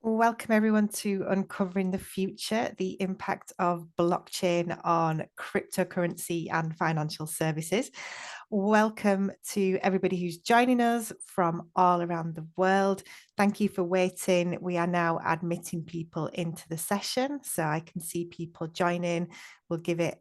Welcome everyone to Uncovering the Future, the impact of blockchain on cryptocurrency and financial services. Welcome to everybody who's joining us from all around the world. Thank you for waiting. We are now admitting people into the session, so I can see people joining. We'll give it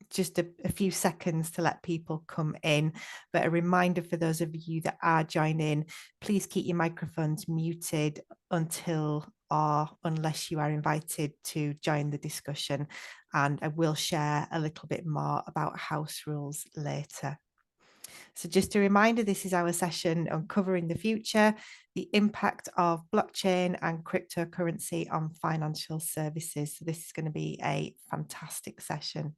just a few seconds to let people come in. But a reminder for those of you that are joining, please keep your microphones muted until or unless you are invited to join the discussion. And I will share a little bit more about house rules later. So just a reminder, this is our session Uncovering the Future, the impact of blockchain and cryptocurrency on financial services. So this is going to be a fantastic session.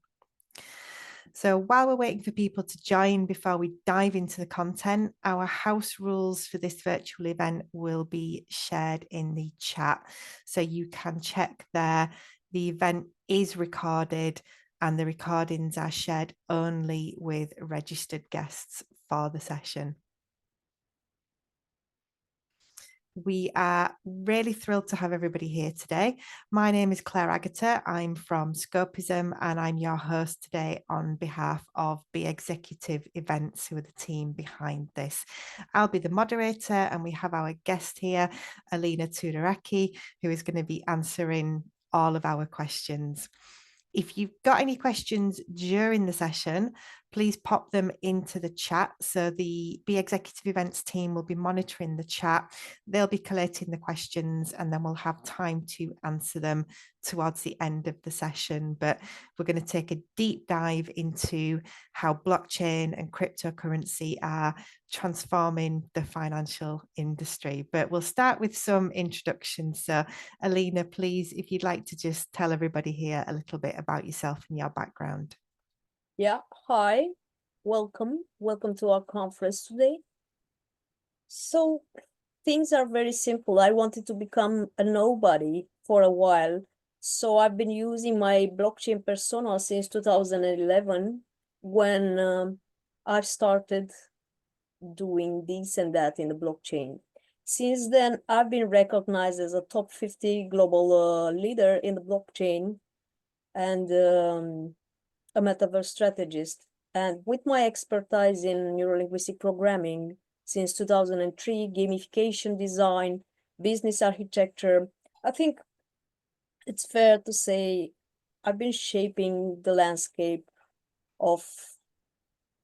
So while we're waiting for people to join before we dive into the content, our house rules for this virtual event will be shared in the chat. So you can check there. The event is recorded and the recordings are shared only with registered guests for the session. We are really thrilled to have everybody here today. My name is Claire Agutter. I'm from Scopism and I'm your host today on behalf of the Executive Events, who are the team behind this. I'll be the moderator and we have our guest here, Alina Tudorache, who is going to be answering all of our questions. If you've got any questions during the session, please pop them into the chat. So the Executive Events team will be monitoring the chat. They'll be collating the questions and then we'll have time to answer them towards the end of the session. But we're going to take a deep dive into how blockchain and cryptocurrency are transforming the financial industry. But we'll start with some introductions. So Alina, please, if you'd like to just tell everybody here a little bit about yourself and your background. Yeah, hi, welcome to our conference today. So things are very simple. I wanted to become a nobody for a while. So I've been using my blockchain persona since 2011 when I've started doing this and that in the blockchain. Since then, I've been recognized as a top 50 global leader in the blockchain and a Metaverse strategist. And with my expertise in neurolinguistic programming since 2003, gamification design, business architecture, I think it's fair to say I've been shaping the landscape of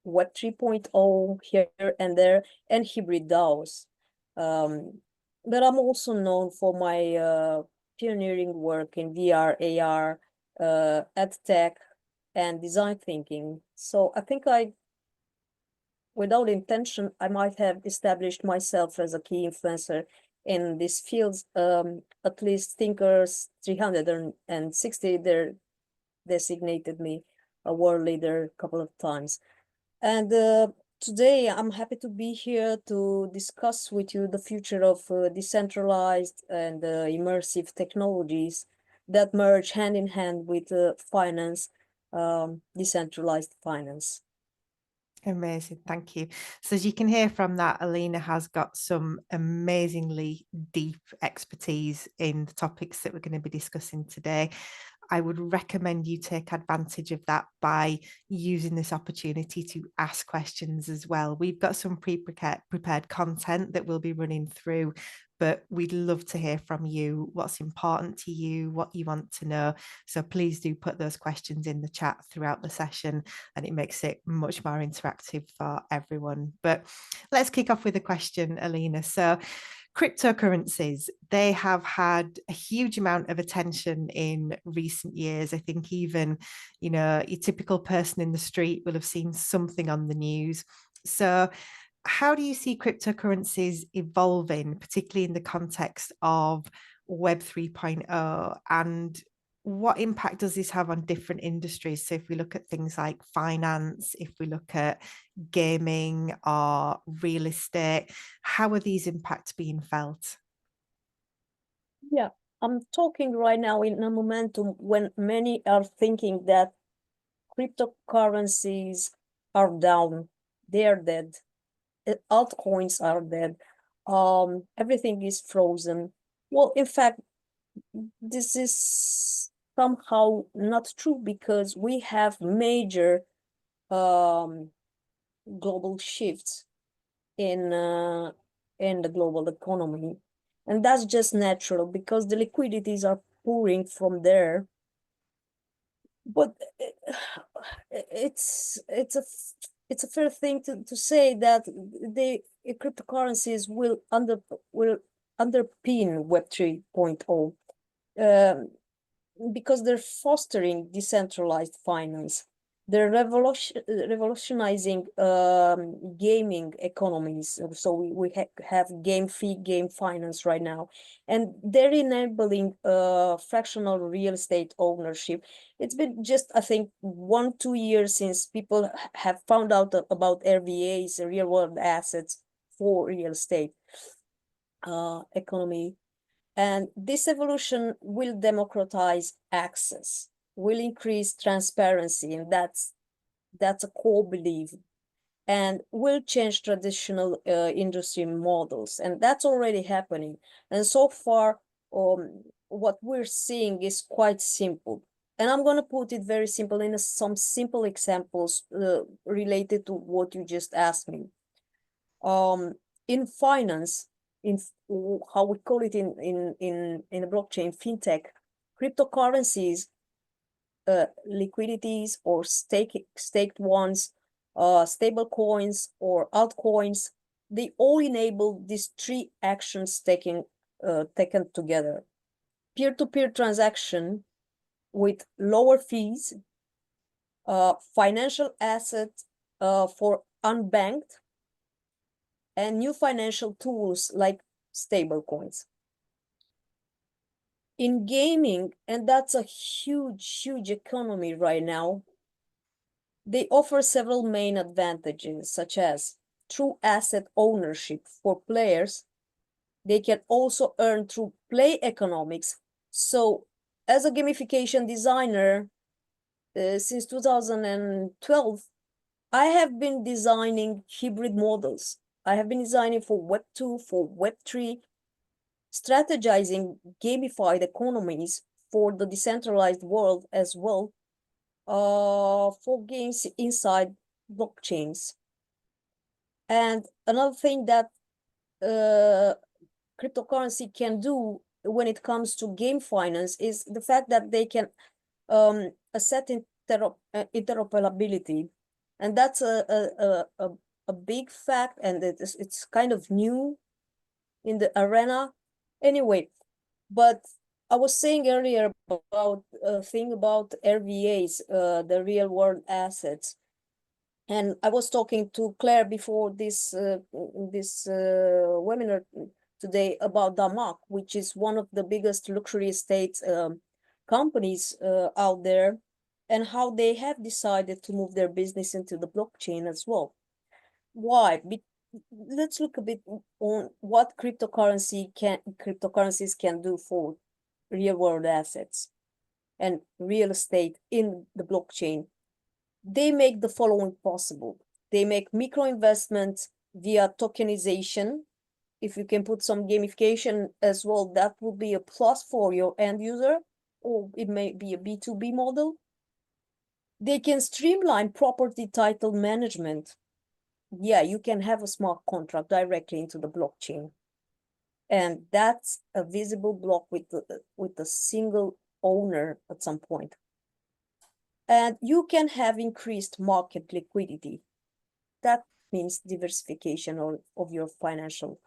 Web 3.0 here and there and hybrid DAOs. But I'm also known for my pioneering work in VR, AR, ed tech, and design thinking. So I think without intention, I might have established myself as a key influencer in these fields. At least Thinkers 360, they designated me a world leader a couple of times. And today I'm happy to be here to discuss with you the future of decentralized and immersive technologies that merge hand in hand with finance, decentralized finance. Amazing, thank you. So as you can hear from that, Alina has got some amazingly deep expertise in the topics that we're going to be discussing today. I would recommend you take advantage of that by using this opportunity to ask questions as well. We've got some prepared content that we'll be running through, but we'd love to hear from you, what's important to you, what you want to know. So please do put those questions in the chat throughout the session, and it makes it much more interactive for everyone. But let's kick off with a question, Alina. So cryptocurrencies, they have had a huge amount of attention in recent years. I think even, your typical person in the street will have seen something on the news. So how do you see cryptocurrencies evolving, particularly in the context of Web 3.0? And what impact does this have on different industries? So if we look at things like finance, if we look at gaming or real estate, how are these impacts being felt? Yeah, I'm talking right now in a momentum when many are thinking that cryptocurrencies are down, they are dead, altcoins are dead, everything is frozen. Well, in fact, this is somehow not true because we have major global shifts in the global economy, and that's just natural because the liquidities are pouring from there. But it's a fair thing to say that the cryptocurrencies will underpin Web 3.0, because they're fostering decentralized finance. They're revolutionizing gaming economies. So we have game fee, game finance right now, and they're enabling fractional real estate ownership. It's been just, I think, 1-2 years since people have found out about RVAs, real world assets for real estate economy. And this evolution will democratize access, will increase transparency, and that's a core belief, and will change traditional industry models, and that's already happening. And so far, what we're seeing is quite simple. And I'm going to put it very simple in some simple examples related to what you just asked me. In finance, in how we call it in the blockchain, FinTech, cryptocurrencies, liquidities or staked ones, stable coins or altcoins, they all enable these three actions taken together. Peer-to-peer transaction with lower fees, financial assets for unbanked, and new financial tools like stablecoins. In gaming, and that's a huge economy right now, they offer several main advantages, such as true asset ownership for players. They can also earn through play economics. So as a gamification designer, since 2012, I have been designing hybrid models. I have been designing for Web 2, for Web 3, strategizing gamified economies for the decentralized world as well, for games inside blockchains. And another thing that cryptocurrency can do when it comes to game finance is the fact that they can asset interoperability, and that's a big fact, and it's kind of new in the arena. Anyway, but I was saying earlier about thing about RVAs, the real world assets, and I was talking to Claire before this webinar today about Damak, which is one of the biggest luxury estate companies out there, and how they have decided to move their business into the blockchain as well. Why? Let's look a bit on what cryptocurrencies can do for real world assets and real estate in the blockchain. They make the following possible. They make micro investments via tokenization. If you can put some gamification as well, that will be a plus for your end user, or it may be a B2B model. They can streamline property title management. Yeah, you can have a smart contract directly into the blockchain, and that's a visible block with a single owner at some point. And you can have increased market liquidity. That means diversification of your financial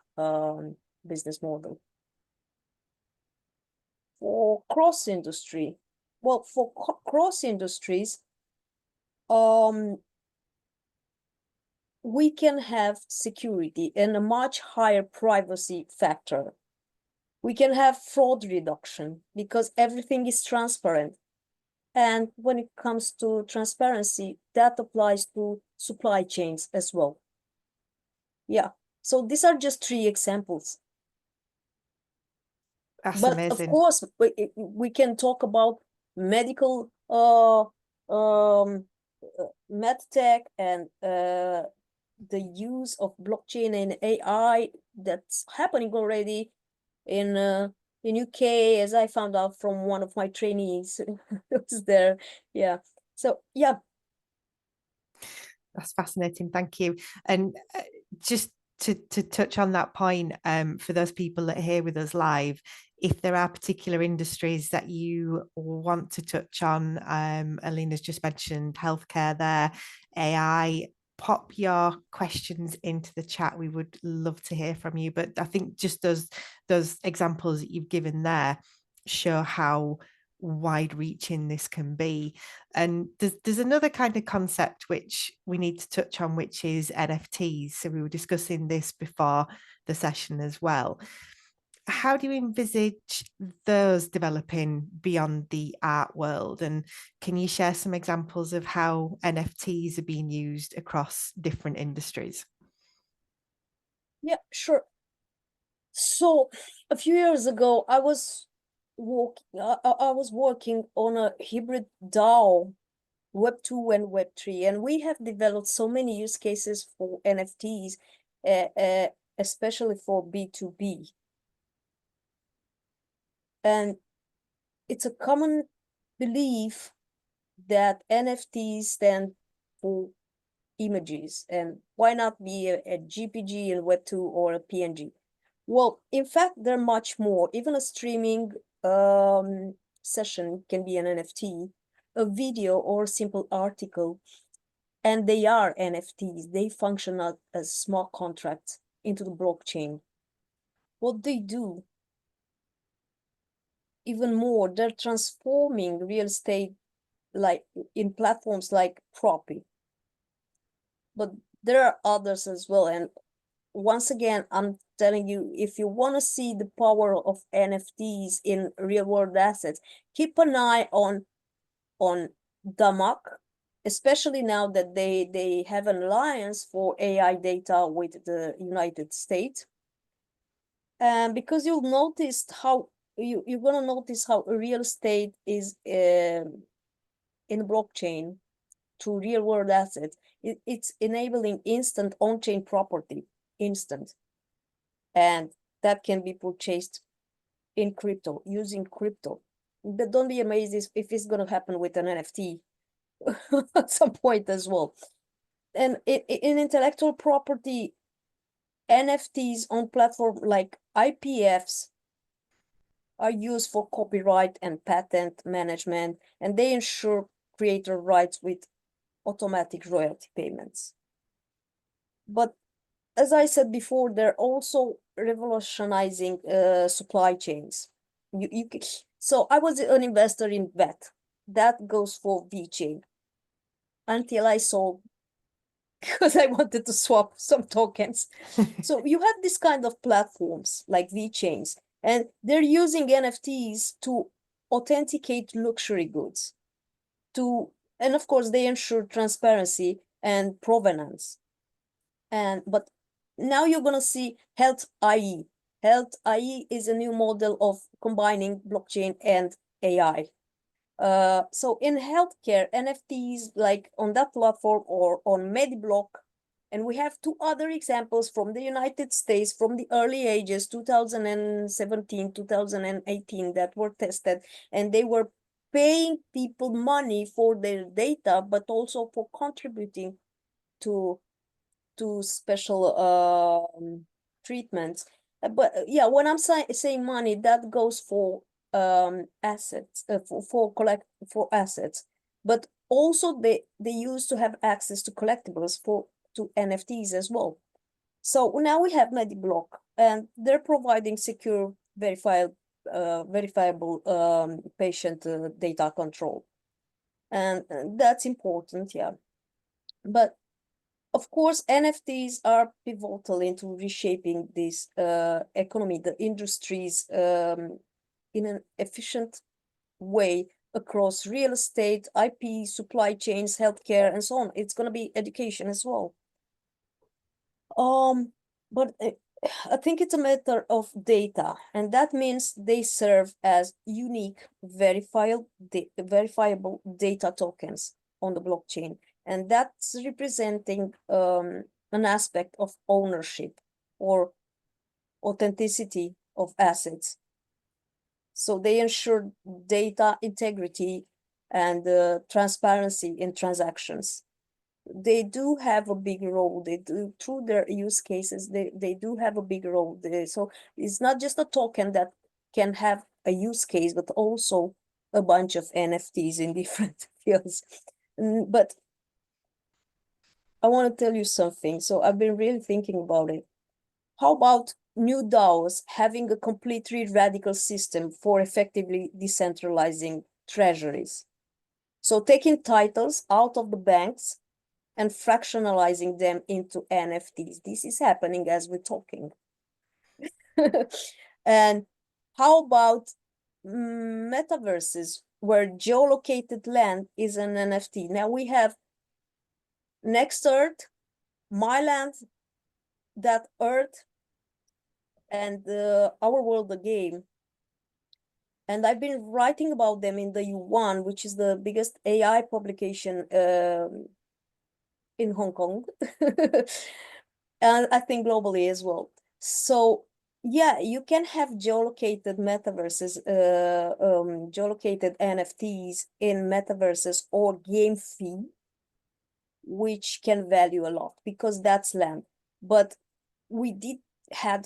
business model. For cross industry, well, for cross industries, we can have security and a much higher privacy factor. We can have fraud reduction because everything is transparent. And when it comes to transparency, that applies to supply chains as well. Yeah, so these are just 3 examples. That's but amazing. Of course, we can talk about medical medtech and the use of blockchain and AI that's happening already in in UK, as I found out from one of my trainees who was there. Yeah. So yeah. That's fascinating. Thank you. And just to touch on that point, for those people that are here with us live, if there are particular industries that you want to touch on, Alina's just mentioned healthcare there, AI, pop your questions into the chat. We would love to hear from you. But I think just those examples that you've given there show how wide reaching this can be. And there's another kind of concept which we need to touch on, which is NFTs. So we were discussing this before the session as well. How do you envisage those developing beyond the art world? And can you share some examples of how NFTs are being used across different industries? Yeah, sure. So a few years ago, I was working on a hybrid DAO, Web 2 and Web 3, and we have developed so many use cases for NFTs, especially for B2B. And it's a common belief that NFTs stand for images, and why not be a GPG in Web 2 or a PNG? Well, in fact, they're much more. Even a streaming session can be an NFT, a video or a simple article, and they are NFTs. They function as smart contracts into the blockchain. What they do, even more, they're transforming real estate like in platforms like Propy. But there are others as well. And once again, I'm telling you, if you want to see the power of NFTs in real world assets, keep an eye on DAMAC, especially now that they have an alliance for AI data with the United States. And because you'll notice how you're gonna notice how real estate is in blockchain to real world assets. It's enabling instant on-chain property, instant. And that can be purchased in crypto, using crypto. But don't be amazed if it's going to happen with an NFT at some point as well. And in intellectual property, NFTs on platform like IPFs are used for copyright and patent management, and they ensure creator rights with automatic royalty payments. But as I said before, they're also revolutionizing supply chains. So I was an investor in VET. That goes for VeChain until I sold because I wanted to swap some tokens. So you have this kind of platforms like VeChains, and they're using NFTs to authenticate luxury goods. And of course, they ensure transparency and provenance. But now you're going to see Health IE. Health IE is a new model of combining blockchain and AI. So in healthcare, NFTs like on that platform or on MediBlock, and we have two other examples from the United States from the early ages, 2017, 2018, that were tested, and they were paying people money for their data, but also for contributing to special treatments. But yeah, when I'm saying money, that goes for assets, for assets, but also they used to have access to collectibles to NFTs as well. So now we have MediBlock, and they're providing secure, verifiable patient data control, and that's important, yeah. But of course, NFTs are pivotal into reshaping this economy, the industries, in an efficient way across real estate, IP, supply chains, healthcare, and so on. It's going to be education as well. But I think it's a matter of data, and that means they serve as unique, verifiable data tokens on the blockchain. And that's representing an aspect of ownership or authenticity of assets. So they ensure data integrity and transparency in transactions. They do have a big role. They do, through their use cases, they do have a big role. So it's not just a token that can have a use case, but also a bunch of NFTs in different fields. But I want to tell you something. So I've been really thinking about it. How about new DAOs having a completely radical system for effectively decentralizing treasuries? So taking titles out of the banks and fractionalizing them into NFTs. This is happening as we're talking. And how about metaverses where geolocated land is an NFT? Now we have Next Earth, My Land, That Earth, and Our World the Game. And I've been writing about them in the U1, which is the biggest AI publication in Hong Kong, and I think globally as well. So yeah, you can have geolocated metaverses, geolocated NFTs in metaverses or game fee, which can value a lot because that's land. But we did have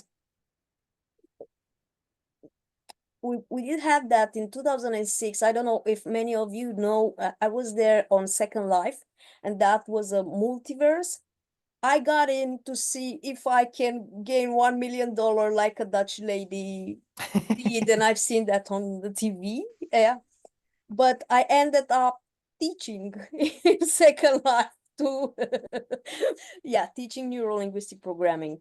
that in 2006. I don't know if many of you know, I was there on Second Life, and that was a multiverse. I got in to see if I can gain $1 million like a Dutch lady did, and I've seen that on the TV. Yeah, but I ended up teaching in Second Life too. Yeah, teaching neuro-linguistic programming.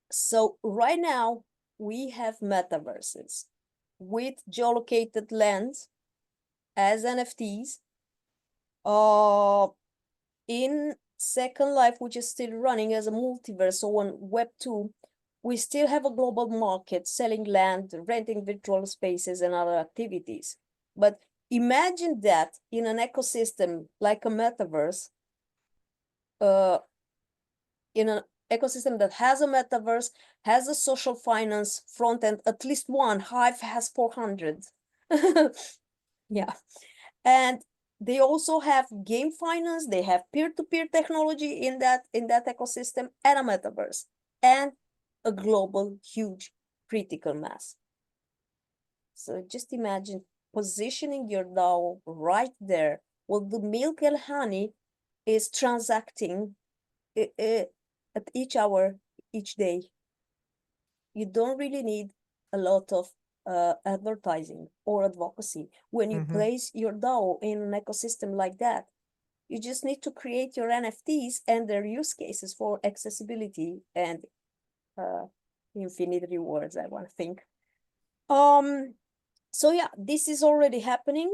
So right now we have metaverses with geolocated lands as NFTs. In Second Life, which is still running as a multiverse, so on Web2, we still have a global market selling land, renting virtual spaces, and other activities. But imagine that in an ecosystem like a metaverse, in an ecosystem that has a metaverse, has a social finance front end, at least one. Hive has 400. Yeah. And they also have game finance, they have peer-to-peer technology in that ecosystem, and a metaverse, and a global huge critical mass. So just imagine positioning your DAO right there. Well, the milk and honey is transacting at each hour, each day. You don't really need a lot of advertising or advocacy when you place your DAO in an ecosystem like that. You just need to create your NFTs and their use cases for accessibility and infinite rewards, I want to think. So yeah, this is already happening.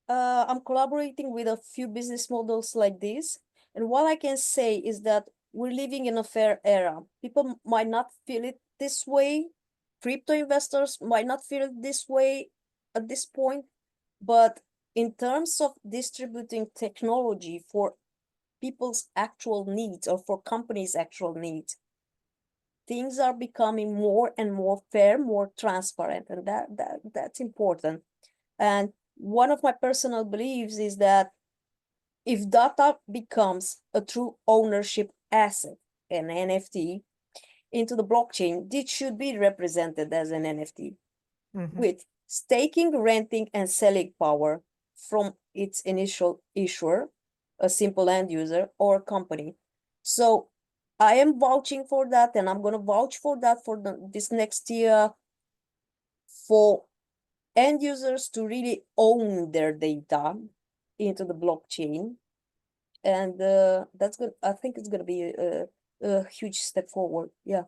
I'm collaborating with a few business models like this. And what I can say is that we're living in a fair era. People might not feel it this way. Crypto investors might not feel it this way at this point. But in terms of distributing technology for people's actual needs or for companies' actual needs, things are becoming more and more fair, more transparent, and that's important. And one of my personal beliefs is that if data becomes a true ownership asset, an NFT, into the blockchain, this should be represented as an NFT with staking, renting, and selling power from its initial issuer, a simple end user, or company. So I am vouching for that, and I'm going to vouch for that for this next year, for end users to really own their data into the blockchain. And that's good. I think it's going to be a huge step forward. Yeah.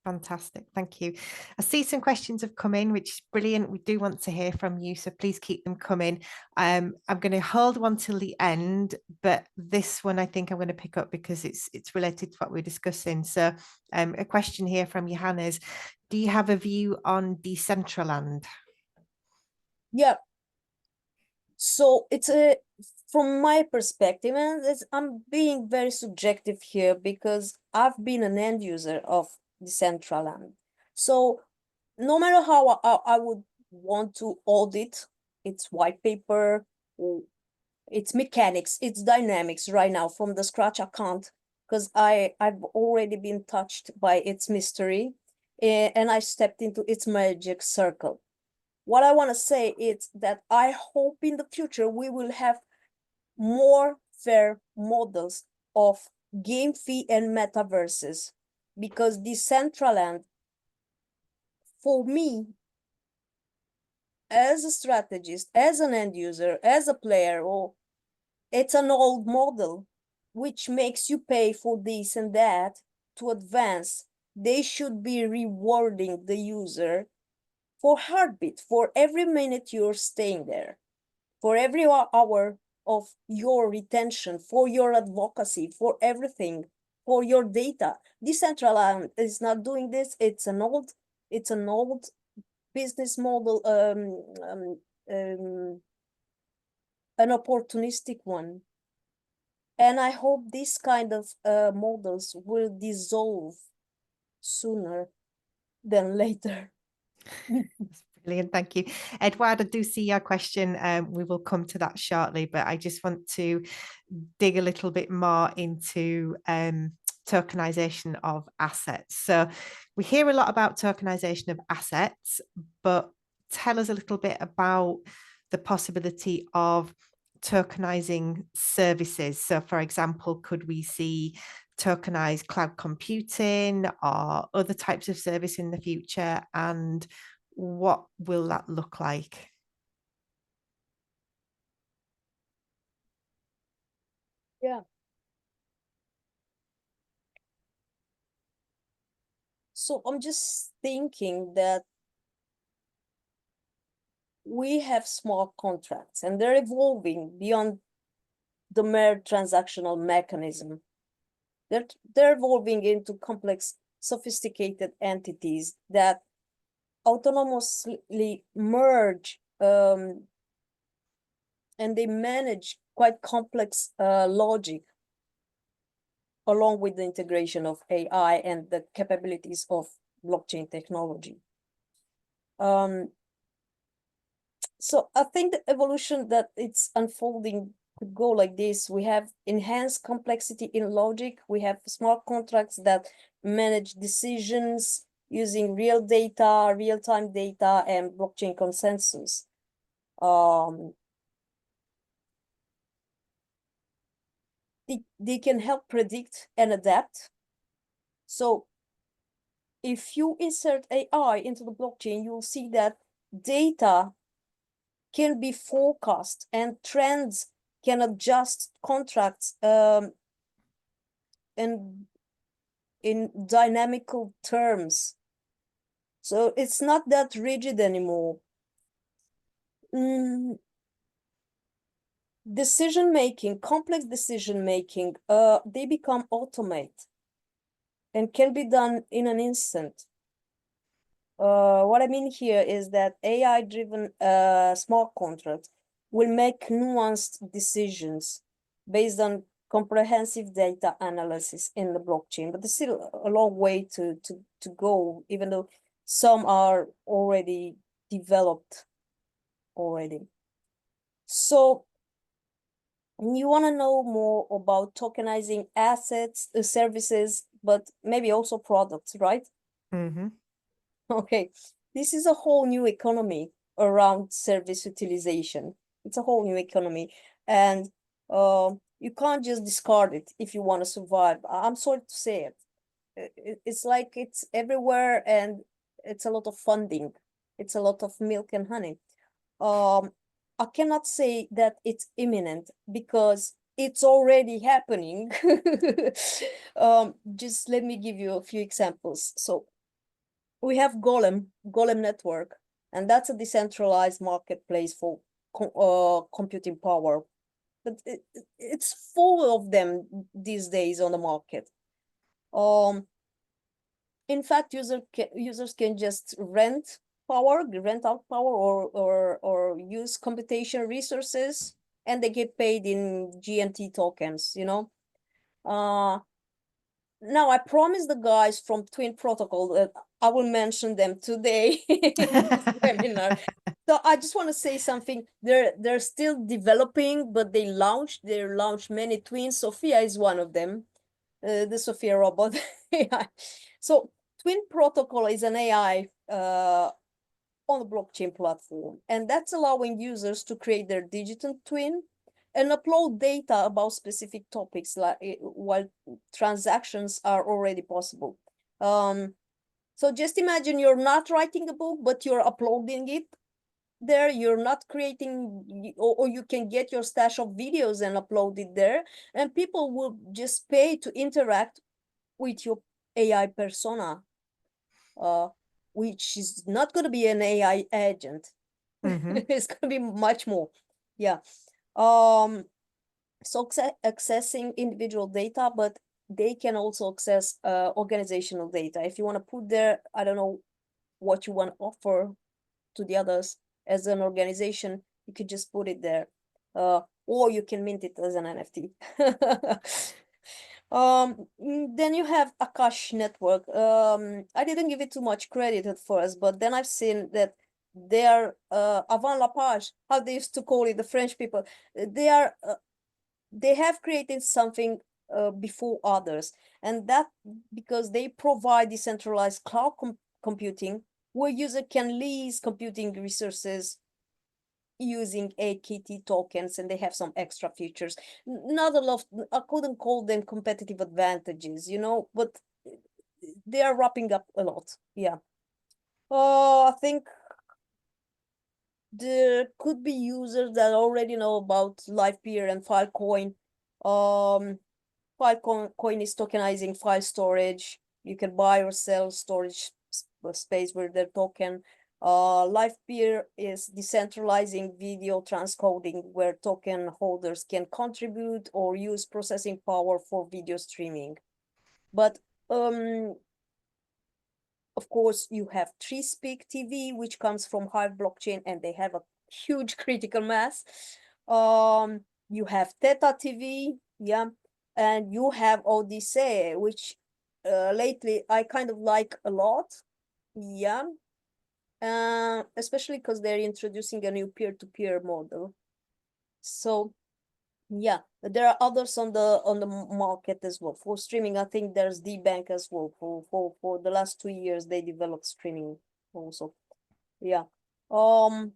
Fantastic. Thank you. I see some questions have come in, which is brilliant. We do want to hear from you, so please keep them coming. I'm going to hold one till the end, but this one I think I'm going to pick up because it's related to what we're discussing. So a question here from Johanna is, do you have a view on Decentralized? Yeah. So it's from my perspective, and I'm being very subjective here because I've been an end user of Decentralized. So no matter how I would want to audit its white paper, or its mechanics, its dynamics right now from the scratch, I can't, because I've already been touched by its mystery, and I stepped into its magic circle. What I want to say is that I hope in the future we will have more fair models of game fee and metaverses, because Decentraland, for me, as a strategist, as an end user, as a player, or it's an old model which makes you pay for this and that to advance. They should be rewarding the user for heartbeat, for every minute you're staying there, for every hour of your retention, for your advocacy, for everything, for your data. Decentraland is not doing this. It's an old business model, an opportunistic one. And I hope this kind of models will dissolve sooner than later. Brilliant, thank you. Edward, I do see your question. We will come to that shortly, but I just want to dig a little bit more into tokenization of assets. So we hear a lot about tokenization of assets, but tell us a little bit about the possibility of tokenizing services. So for example, could we see tokenized cloud computing or other types of service in the future, and what will that look like? Yeah. So I'm just thinking that we have smart contracts and they're evolving beyond the mere transactional mechanism. They're evolving into complex, sophisticated entities that autonomously merge, and they manage quite complex logic, along with the integration of AI and the capabilities of blockchain technology. So I think the evolution that it's unfolding could go like this. We have enhanced complexity in logic. We have smart contracts that manage decisions using real data, real-time data, and blockchain consensus. They can help predict and adapt. So if you insert AI into the blockchain, you'll see that data can be forecast and trends can adjust contracts and in dynamical terms. So it's not that rigid anymore. Decision-making, complex decision-making, they become automate and can be done in an instant. What I mean here is that AI-driven smart contracts will make nuanced decisions based on comprehensive data analysis in the blockchain, but there's still a long way to go, even though some are already developed already. So you want to know more about tokenizing assets, services, but maybe also products, right? Mm-hmm. Okay, this is a whole new economy around service utilization. It's a whole new economy, and you can't just discard it if you want to survive. I'm sorry to say it. It's like it's everywhere, and it's a lot of funding. It's a lot of milk and honey. I cannot say that it's imminent because it's already happening. Just let me give you a few examples. So we have Golem Network, and that's a decentralized marketplace for computing power. But it's full of them these days on the market. In fact, users can just rent out power, or use computation resources, and they get paid in GMT tokens, you know. Now I promised the guys from Twin Protocol that I will mention them today in this webinar. So I just want to say something. They're still developing, but they launched many twins. Sophia is one of them, the Sophia robot. AI. So Twin Protocol is an AI on the blockchain platform, and that's allowing users to create their digital twin and upload data about specific topics, like while transactions are already possible. So just imagine you're not writing a book, but you're uploading it there. You're not creating, or you can get your stash of videos and upload it there, and people will just pay to interact with your AI persona, which is not going to be an AI agent. It's going to be much more. Yeah. So accessing individual data, but they can also access organizational data. If you want to put there, I don't know what you want to offer to the others as an organization, you could just put it there. Or you can mint it as an NFT. Then you have Akash Network. I didn't give it too much credit at first, but then I've seen that they are avant la page, how they used to call it, the French people. They have created something before others, and that because they provide decentralized cloud computing where user can lease computing resources using AKT tokens, and they have some extra features. Not a lot, I couldn't call them competitive advantages, but they are wrapping up a lot. Yeah. I think there could be users that already know about LivePeer and Filecoin. Filecoin is tokenizing file storage. You can buy or sell storage space with their token. LivePeer is decentralizing video transcoding, where token holders can contribute or use processing power for video streaming. But of course, you have TreeSpeak TV, which comes from Hive blockchain, and they have a huge critical mass. You have Theta TV, yeah, and you have Odyssey, which lately I kind of like a lot, yeah, especially because they're introducing a new peer-to-peer model. So yeah, there are others on the market as well for streaming. I think there's DBank as well. For the last 2 years, they developed streaming also. Yeah. Also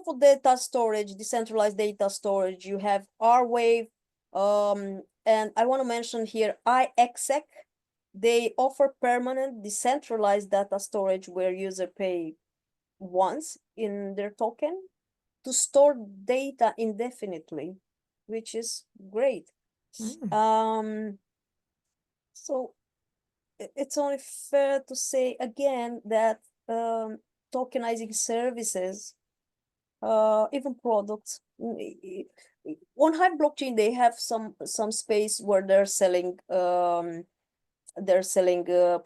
for data storage, decentralized data storage, you have Rwave. And I want to mention here iExec. They offer permanent decentralized data storage where user pay once in their token to store data indefinitely, which is great. So it's only fair to say again that tokenizing services, even products, on Hive blockchain they have some space where they're selling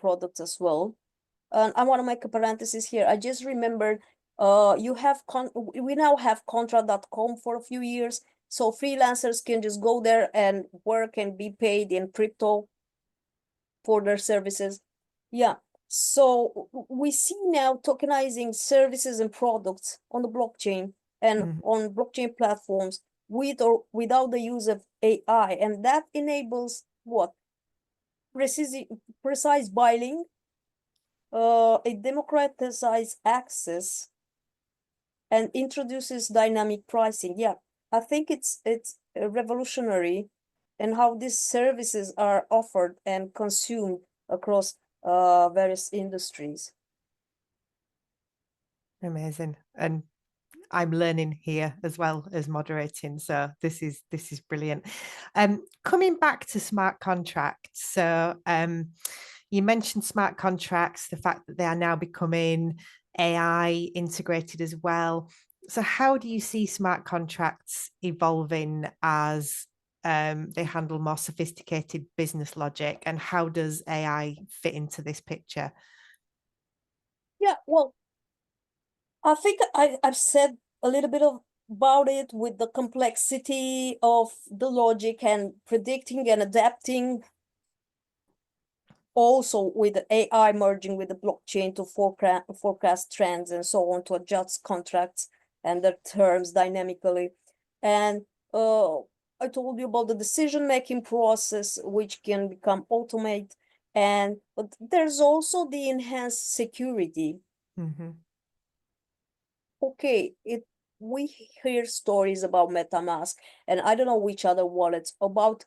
products as well. And I want to make a parenthesis here. I just remembered we now have contra.com for a few years, so freelancers can just go there and work and be paid in crypto for their services. Yeah, so we see now tokenizing services and products on the blockchain and on blockchain platforms with or without the use of AI, and that enables what? Precise buying, a democratized access, and introduces dynamic pricing. Yeah, I think it's revolutionary in how these services are offered and consumed across various industries. Amazing. And I'm learning here as well as moderating, so this is brilliant. Coming back to smart contracts, so you mentioned smart contracts, the fact that they are now becoming AI integrated as well. So how do you see smart contracts evolving as they handle more sophisticated business logic, and how does AI fit into this picture? Yeah, well, I think I've said a little bit about it with the complexity of the logic and predicting and adapting also with the AI merging with the blockchain to forecast trends and so on, to adjust contracts and their terms dynamically. And I told you about the decision-making process, which can become automate. But there's also the enhanced security. Mm-hmm. Okay, we hear stories about MetaMask, and I don't know which other wallets, about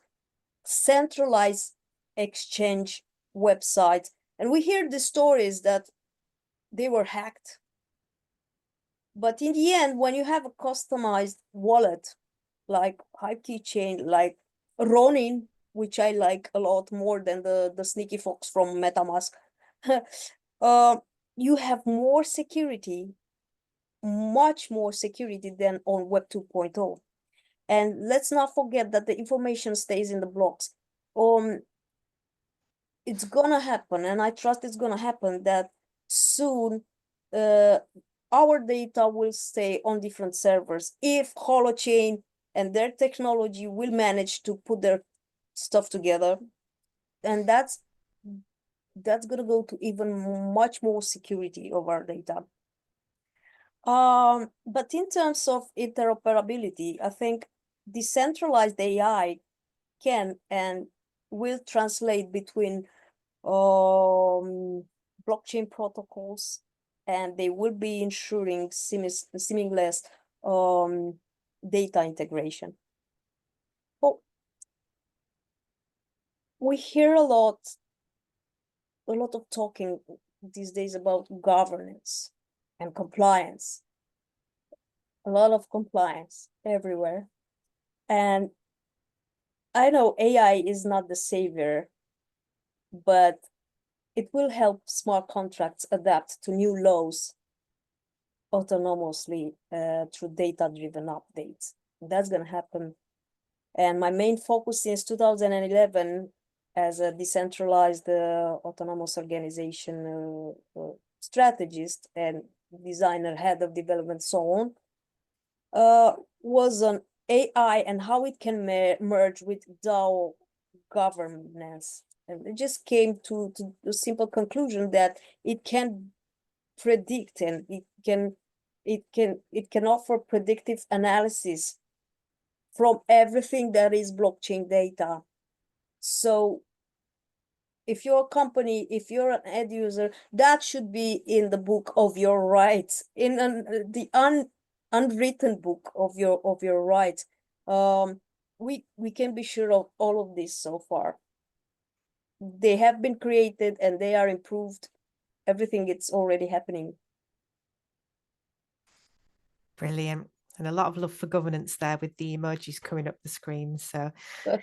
centralized exchange websites, and we hear the stories that they were hacked. But in the end, when you have a customized wallet like Hive Keychain, like Ronin, which I like a lot more than the sneaky fox from MetaMask, you have more security, much more security than on Web 2.0. And let's not forget that the information stays in the blocks. It's gonna happen, and I trust it's gonna happen, that soon our data will stay on different servers if Holochain and their technology will manage to put their stuff together. And that's gonna go to even much more security of our data. But in terms of interoperability, I think decentralized AI can and will translate between blockchain protocols, and they will be ensuring seamless data integration. Oh, we hear a lot of talking these days about governance and compliance. A lot of compliance everywhere. And I know AI is not the savior, but it will help smart contracts adapt to new laws autonomously through data-driven updates. That's going to happen. And my main focus since 2011 as a decentralized autonomous organization strategist and designer, head of development, so on, was on AI and how it can merge with DAO governance. And it just came to the simple conclusion that it can predict, and it can offer predictive analysis from everything that is blockchain data. So if you're a company, if you're an end user, that should be in the book of your rights, in the unwritten book of your rights. We can be sure of all of this so far. They have been created and they are improved. Everything it's already happening. Brilliant. And a lot of love for governance there with the emojis coming up the screen. So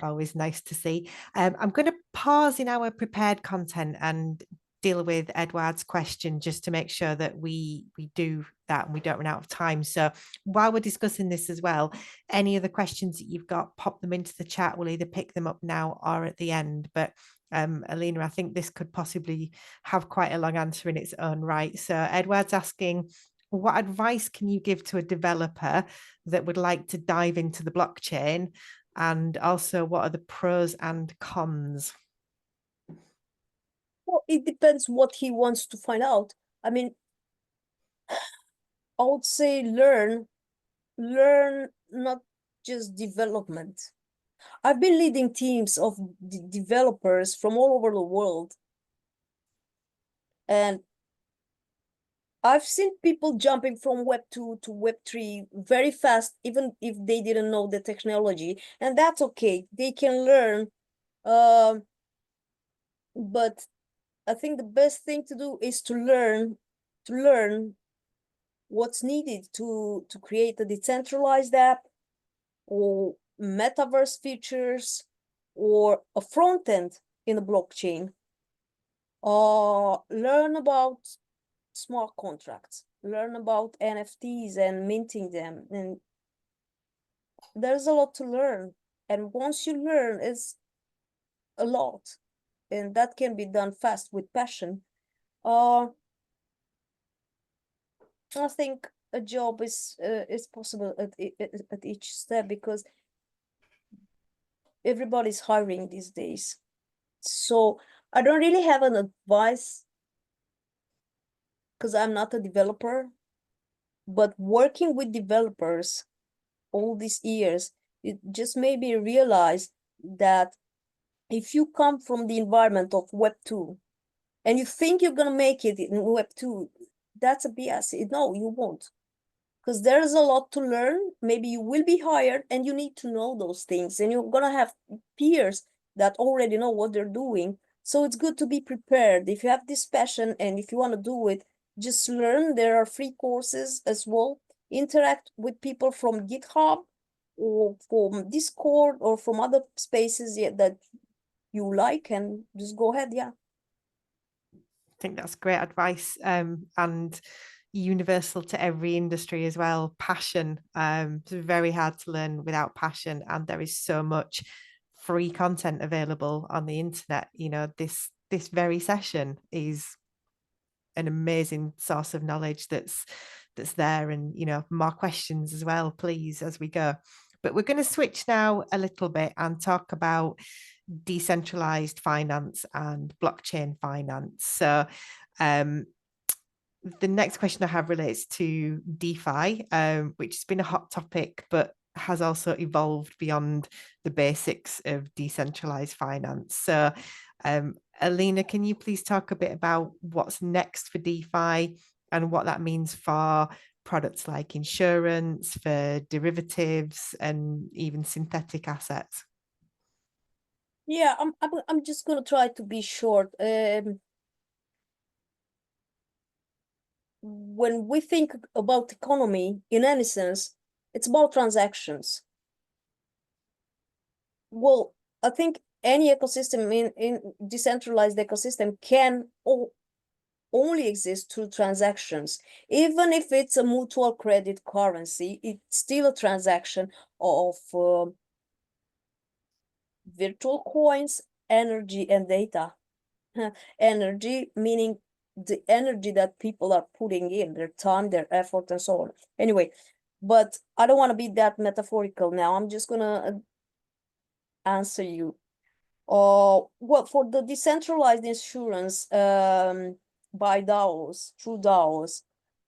always nice to see. I'm going to pause in our prepared content and deal with Edward's question just to make sure that we do that and we don't run out of time. So while we're discussing this as well, any other questions that you've got, pop them into the chat. We'll either pick them up now or at the end. But Alina, I think this could possibly have quite a long answer in its own right. So Edward's asking, what advice can you give to a developer that would like to dive into the blockchain? And also, what are the pros and cons? Well, it depends what he wants to find out. I mean, I would say learn, not just development. I've been leading teams of developers from all over the world. And I've seen people jumping from Web 2 to Web 3 very fast, even if they didn't know the technology. And that's okay. They can learn. But I think the best thing to do is to learn what's needed to create a decentralized app, or metaverse features, or a front end in a blockchain. Learn about smart contracts, learn about NFTs and minting them. And there's a lot to learn. And once you learn, it's a lot. And that can be done fast with passion. I think a job is possible at each step, because everybody's hiring these days. So I don't really have an advice because I'm not a developer, but working with developers all these years, it just made me realize that if you come from the environment of Web 2 and you think you're going to make it in Web 2, that's a BS. No, you won't. Because there is a lot to learn. Maybe you will be hired and you need to know those things. And you're going to have peers that already know what they're doing. So it's good to be prepared. If you have this passion and if you want to do it, just learn. There are free courses as well. Interact with people from GitHub or from Discord or from other spaces that you like, and just go ahead. Yeah. I think that's great advice, and universal to every industry as well. Passion. It's very hard to learn without passion, and there is so much free content available on the internet. You know, this very session is an amazing source of knowledge that's there, and you know, more questions as well, please, as we go. But we're going to switch now a little bit and talk about decentralized finance and blockchain finance. So the next question I have relates to DeFi, which has been a hot topic, but has also evolved beyond the basics of decentralized finance. So, Alina, can you please talk a bit about what's next for DeFi and what that means for products like insurance, for derivatives, and even synthetic assets? Yeah, I'm just gonna try to be short. When we think about economy in any sense, it's about transactions. Well, I think any ecosystem in decentralized ecosystem can only exist through transactions. Even if it's a mutual credit currency, it's still a transaction of virtual coins, energy, and data. Energy meaning the energy that people are putting in, their time, their effort, and so on. Anyway, but I don't want to be that metaphorical now. I'm just gonna answer you. Well, for the decentralized insurance by DAOs, through DAOs,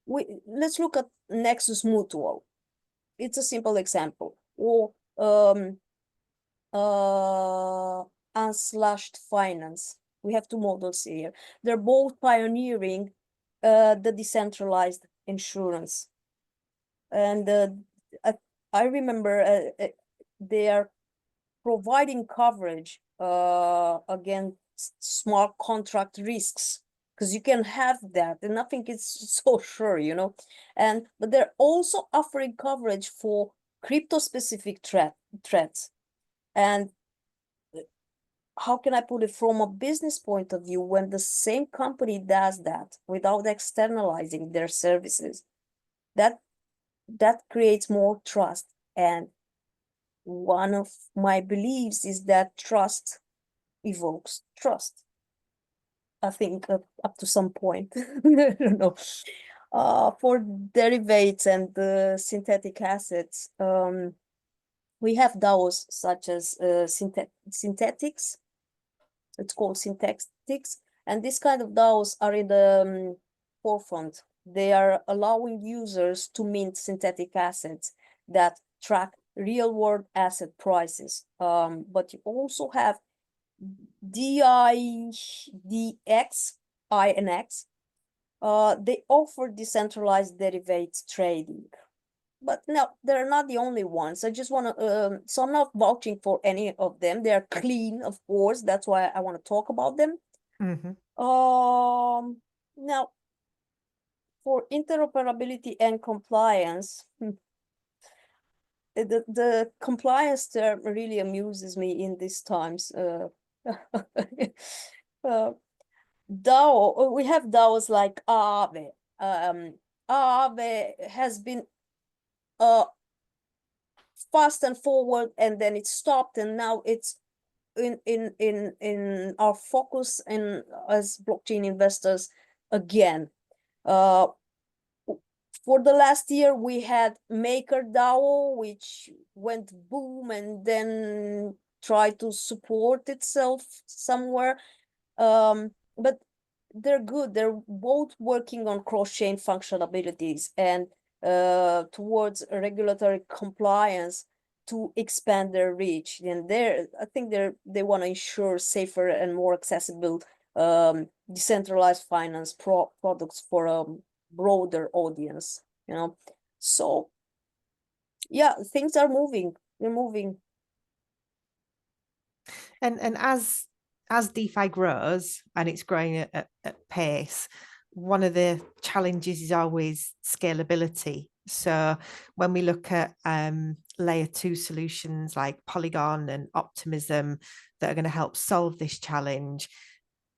let's look at Nexus Mutual. It's a simple example. Or Unslashed Finance. We have two models here. They're both pioneering the decentralized insurance. And I remember they are providing coverage against smart contract risks, because you can have that and nothing is so sure, you know. But they're also offering coverage for crypto specific threats. And how can I put it, from a business point of view, when the same company does that without externalizing their services, that creates more trust. And one of my beliefs is that trust evokes trust. I think up to some point. I don't know. For derivatives and synthetic assets, we have DAOs such as synthetics. It's called synthetics, and this kind of DAOs are in the forefront. They are allowing users to mint synthetic assets that track real-world asset prices. But you also have INX. They offer decentralized derivatives trading. But no, they're not the only ones. I just want to, so I'm not vouching for any of them. They're clean, of course. That's why I want to talk about them. Mm-hmm. Now, for interoperability and compliance, the compliance term really amuses me in these times. DAO, we have DAOs like Aave. Aave has been fast and forward, and then it stopped, and now it's in our focus in as blockchain investors again. For the last year, we had MakerDAO, which went boom and then tried to support itself somewhere. But they're good. They're both working on cross-chain functionalities and towards regulatory compliance to expand their reach. And I think they want to ensure safer and more accessible decentralized finance products for a broader audience. So yeah, things are moving. They're moving. And as DeFi grows and it's growing at pace, one of the challenges is always scalability. So when we look at layer 2 solutions like Polygon and Optimism that are going to help solve this challenge,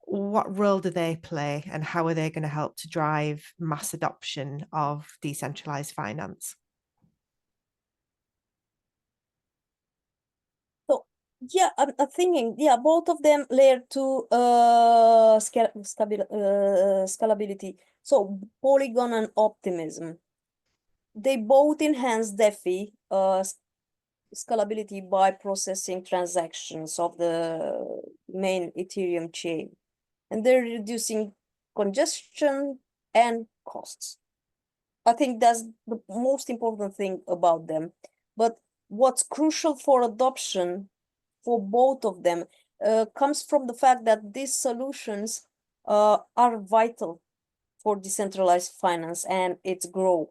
what role do they play and how are they going to help to drive mass adoption of decentralized finance? So yeah, I'm thinking, yeah, both of them layer 2 scalability. So Polygon and Optimism, they both enhance DeFi scalability by processing transactions of the main Ethereum chain, and they're reducing congestion and costs. I think that's the most important thing about them. But what's crucial for adoption for both of them comes from the fact that these solutions are vital for decentralized finance and its growth,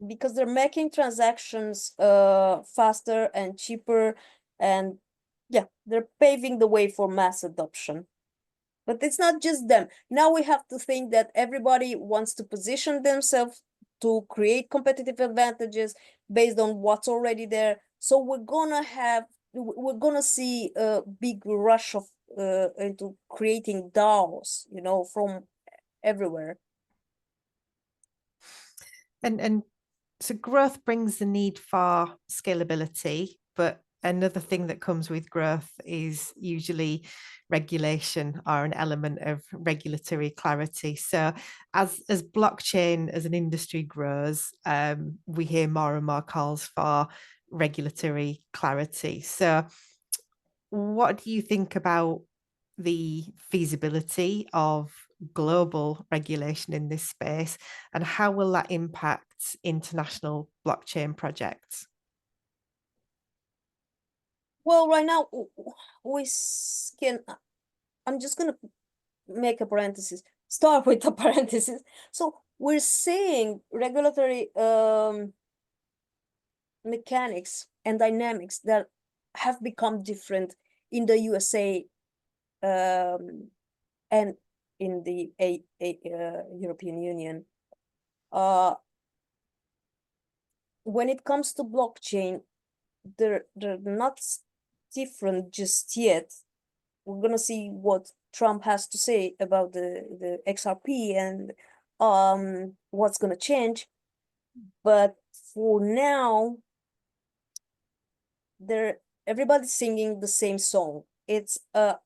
because they're making transactions faster and cheaper, and yeah, they're paving the way for mass adoption. But it's not just them. Now we have to think that everybody wants to position themselves to create competitive advantages based on what's already there. So we're gonna see a big rush of into creating DAOs, from everywhere. And so growth brings the need for scalability, but another thing that comes with growth is usually regulation or an element of regulatory clarity. So as blockchain as an industry grows, we hear more and more calls for regulatory clarity. So what do you think about the feasibility of global regulation in this space, and how will that impact international blockchain projects? Well, right now we can. I'm just gonna make a parenthesis. Start with a parenthesis. So we're seeing regulatory mechanics and dynamics that have become different in the USA and in the European Union. When it comes to blockchain, they're not different just yet. We're gonna see what Trump has to say about the XRP and what's gonna change. But for now, everybody's singing the same song. It's a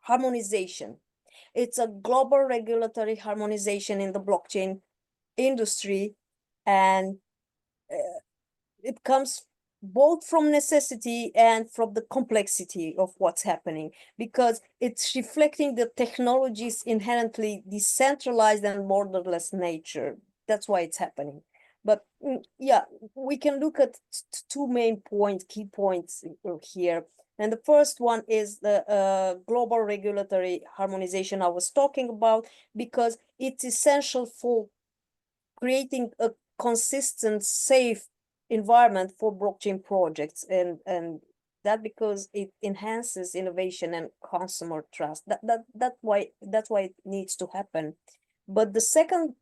harmonization. It's a global regulatory harmonization in the blockchain industry, and it comes both from necessity and from the complexity of what's happening, because it's reflecting the technology's inherently decentralized and borderless nature. That's why it's happening. But yeah, we can look at two main key points here. And the first one is the global regulatory harmonization I was talking about, because it's essential for creating a consistent, safe environment for blockchain projects, and that because it enhances innovation and consumer trust. That's why it needs to happen. But the second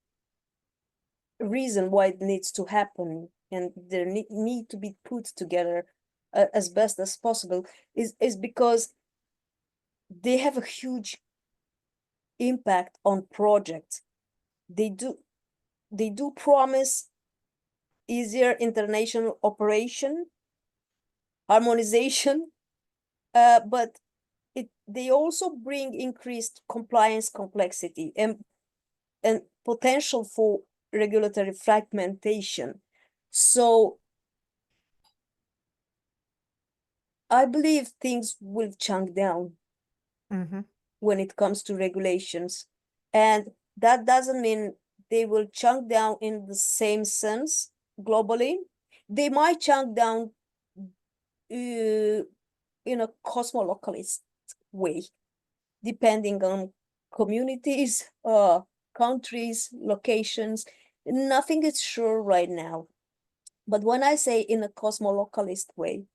reason why it needs to happen, and there need to be put together as best as possible, is because they have a huge impact on projects. They do promise easier international operation, harmonization, but they also bring increased compliance complexity and potential for regulatory fragmentation. So I believe things will chunk down. Mm-hmm. when it comes to regulations. And that doesn't mean they will chunk down in the same sense globally. They might chunk down in a cosmolocalist way, depending on communities, countries, locations. Nothing is sure right now. But when I say in a cosmolocalist way,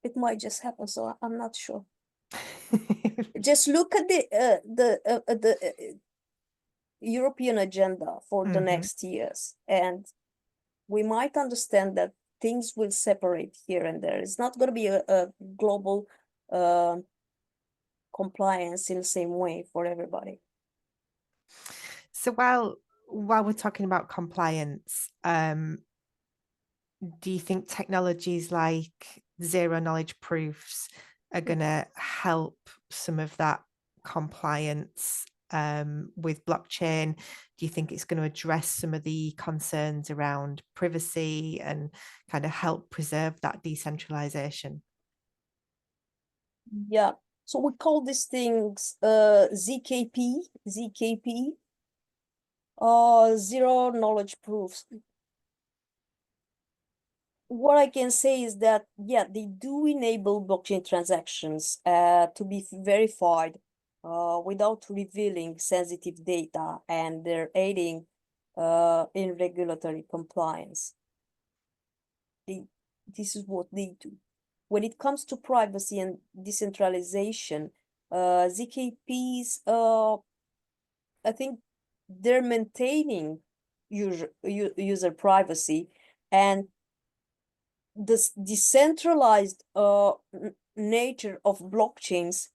it might just happen. So I'm not sure. Just look at the European agenda for the next years, and we might understand that things will separate here and there. It's not going to be a global compliance in the same way for everybody. So while we're talking about compliance, do you think technologies like zero knowledge proofs are going to help some of that compliance with blockchain? Do you think it's going to address some of the concerns around privacy and kind of help preserve that decentralization? Yeah, so we call these things ZKP, zero knowledge proofs. What I can say is that, yeah, they do enable blockchain transactions to be verified without revealing sensitive data, and they're aiding in regulatory compliance. This is what they do. When it comes to privacy and decentralization, ZKPs, I think they're maintaining user privacy, and the decentralized nature of blockchains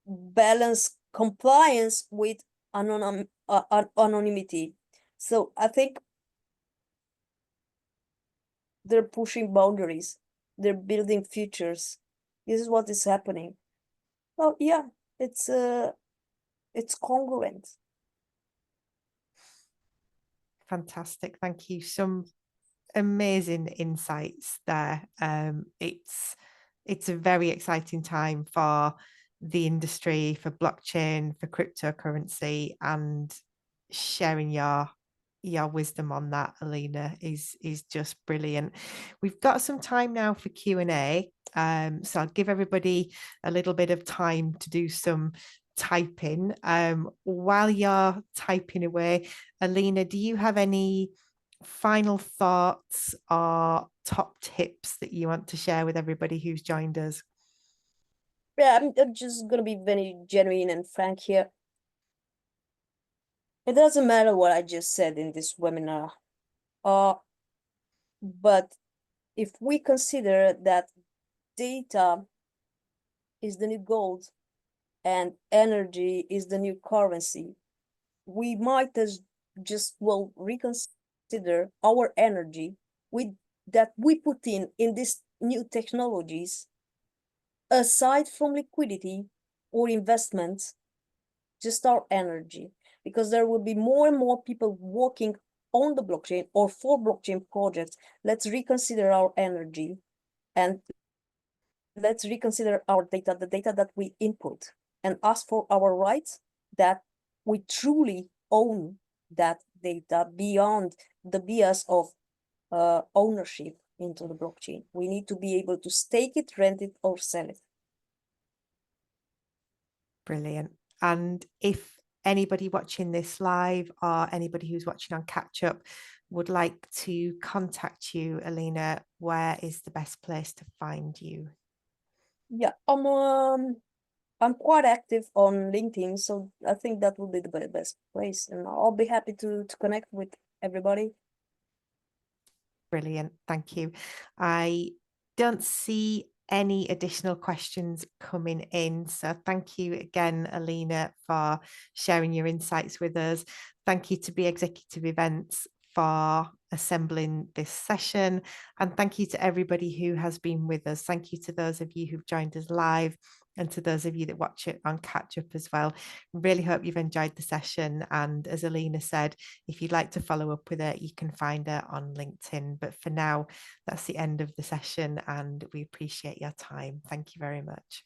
balance compliance with anonymity. So I think they're pushing boundaries, they're building futures. This is what is happening. Oh yeah, it's congruent. Fantastic, thank you. Some amazing insights there. It's a very exciting time for the industry, for blockchain, for cryptocurrency, and sharing your wisdom on that, Alina, is just brilliant. We've got some time now for Q&A, so I'll give everybody a little bit of time to do some typing. While you're typing away, Alina, do you have any final thoughts or top tips that you want to share with everybody who's joined us? Yeah, I'm just gonna be very genuine and frank here. It doesn't matter what I just said in this webinar, but if we consider that data is the new gold and energy is the new currency, we might as just well reconsider our energy that we put in these new technologies, aside from liquidity or investments, just our energy, because there will be more and more people working on the blockchain or for blockchain projects. Let's reconsider our energy, and let's reconsider our data, the data that we input, and ask for our rights, that we truly own that data beyond the bias of ownership into the blockchain. We need to be able to stake it, rent it, or sell it. Brilliant. And if anybody watching this live or anybody who's watching on catch up would like to contact you, Alina, where is the best place to find you? Yeah, I'm quite active on LinkedIn, so I think that would be the best place, and I'll be happy to connect with everybody. Brilliant, thank you. I don't see any additional questions coming in, so thank you again, Alina, for sharing your insights with us. Thank you to Be Executive Events for assembling this session, and thank you to everybody who has been with us. Thank you to those of you who've joined us live, And to those of you that watch it on catch up as well, really hope you've enjoyed the session. And as Alina said, if you'd like to follow up with her, you can find her on LinkedIn. But for now, that's the end of the session, and we appreciate your time. Thank you very much.